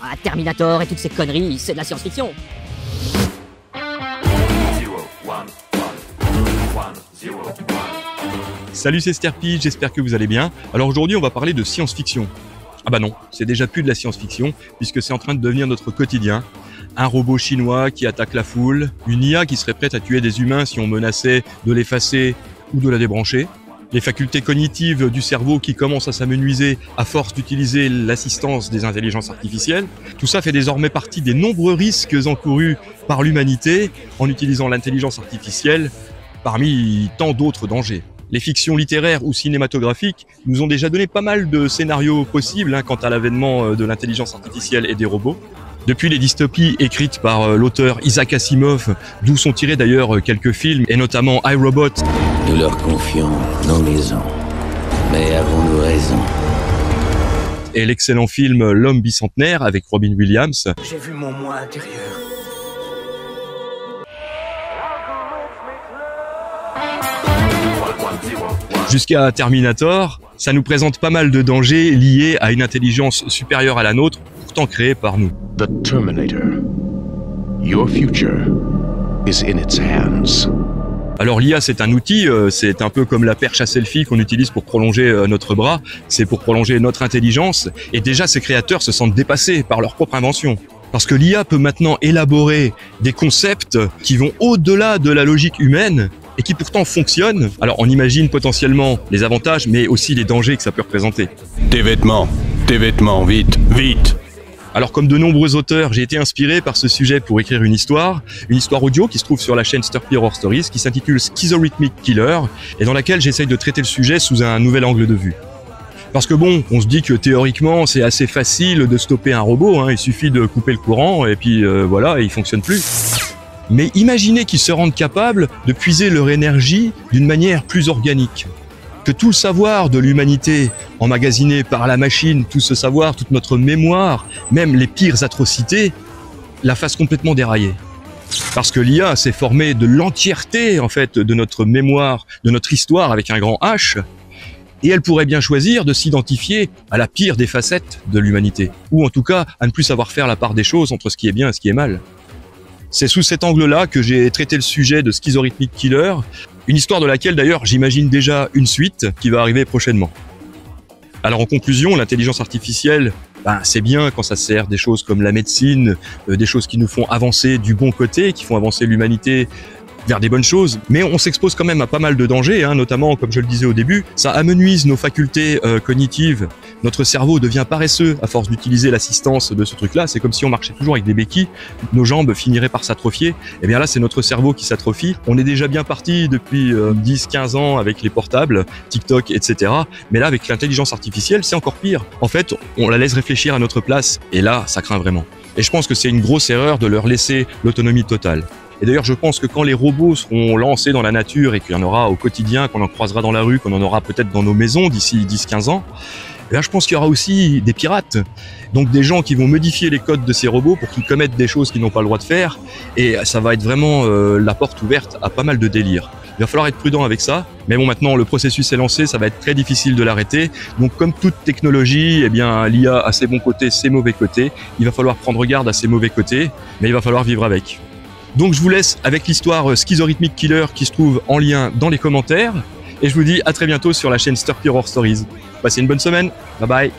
Ah, Terminator et toutes ces conneries, c'est de la science-fiction. Salut, c'est Sterpi, j'espère que vous allez bien. Alors aujourd'hui, on va parler de science-fiction. Ah bah non, c'est déjà plus de la science-fiction, puisque c'est en train de devenir notre quotidien. Un robot chinois qui attaque la foule, une IA qui serait prête à tuer des humains si on menaçait de l'effacer ou de la débrancher, les facultés cognitives du cerveau qui commencent à s'amenuiser à force d'utiliser l'assistance des intelligences artificielles. Tout ça fait désormais partie des nombreux risques encourus par l'humanité en utilisant l'intelligence artificielle parmi tant d'autres dangers. Les fictions littéraires ou cinématographiques nous ont déjà donné pas mal de scénarios possibles quant à l'avènement de l'intelligence artificielle et des robots. Depuis les dystopies écrites par l'auteur Isaac Asimov, d'où sont tirés d'ailleurs quelques films, et notamment iRobot. Nous leur confions nos maisons, mais avons-nous raison? Et l'excellent film L'homme bicentenaire avec Robin Williams. J'ai vu mon moi intérieur. Jusqu'à Terminator, ça nous présente pas mal de dangers liés à une intelligence supérieure à la nôtre, pourtant créée par nous. The Terminator. Your future is in its hands. Alors l'IA, c'est un outil, c'est un peu comme la perche à selfie qu'on utilise pour prolonger notre bras, c'est pour prolonger notre intelligence, et déjà ces créateurs se sentent dépassés par leur propre invention. Parce que l'IA peut maintenant élaborer des concepts qui vont au-delà de la logique humaine, et qui pourtant fonctionnent. Alors on imagine potentiellement les avantages, mais aussi les dangers que ça peut représenter. Tes vêtements, vite, vite. Alors comme de nombreux auteurs, j'ai été inspiré par ce sujet pour écrire une histoire audio qui se trouve sur la chaîne Sterpi Horror Stories, qui s'intitule Schizorhythmic Killer, et dans laquelle j'essaye de traiter le sujet sous un nouvel angle de vue. Parce que bon, on se dit que théoriquement c'est assez facile de stopper un robot, il suffit de couper le courant et puis voilà, il fonctionne plus. Mais imaginez qu'ils se rendent capables de puiser leur énergie d'une manière plus organique. Que tout le savoir de l'humanité, emmagasiné par la machine, tout ce savoir, toute notre mémoire, même les pires atrocités, la fasse complètement dérailler. Parce que l'IA s'est formée de l'entièreté en fait de notre mémoire, de notre histoire avec un grand H, et elle pourrait bien choisir de s'identifier à la pire des facettes de l'humanité, ou en tout cas à ne plus savoir faire la part des choses entre ce qui est bien et ce qui est mal. C'est sous cet angle-là que j'ai traité le sujet de Schizorhythmic Killer, une histoire de laquelle d'ailleurs j'imagine déjà une suite qui va arriver prochainement. Alors en conclusion, l'intelligence artificielle, c'est bien quand ça sert des choses comme la médecine, des choses qui nous font avancer du bon côté, qui font avancer l'humanité vers des bonnes choses, mais on s'expose quand même à pas mal de dangers, notamment, comme je le disais au début, ça amenuise nos facultés cognitives, notre cerveau devient paresseux à force d'utiliser l'assistance de ce truc-là, c'est comme si on marchait toujours avec des béquilles, nos jambes finiraient par s'atrophier, et bien là c'est notre cerveau qui s'atrophie, on est déjà bien parti depuis 10-15 ans avec les portables, TikTok, etc., mais là avec l'intelligence artificielle c'est encore pire, en fait on la laisse réfléchir à notre place, et là ça craint vraiment. Et je pense que c'est une grosse erreur de leur laisser l'autonomie totale. Et d'ailleurs, je pense que quand les robots seront lancés dans la nature et qu'il y en aura au quotidien, qu'on en croisera dans la rue, qu'on en aura peut-être dans nos maisons d'ici 10-15 ans, je pense qu'il y aura aussi des pirates. Donc des gens qui vont modifier les codes de ces robots pour qu'ils commettent des choses qu'ils n'ont pas le droit de faire. Et ça va être vraiment la porte ouverte à pas mal de délires. Il va falloir être prudent avec ça. Mais bon, maintenant, le processus est lancé, ça va être très difficile de l'arrêter. Donc comme toute technologie, l'IA a ses bons côtés, ses mauvais côtés. Il va falloir prendre garde à ses mauvais côtés, mais il va falloir vivre avec. Donc je vous laisse avec l'histoire Schizorhythmic Killer qui se trouve en lien dans les commentaires. Et je vous dis à très bientôt sur la chaîne Sterpi Horror Stories. Passez une bonne semaine. Bye bye.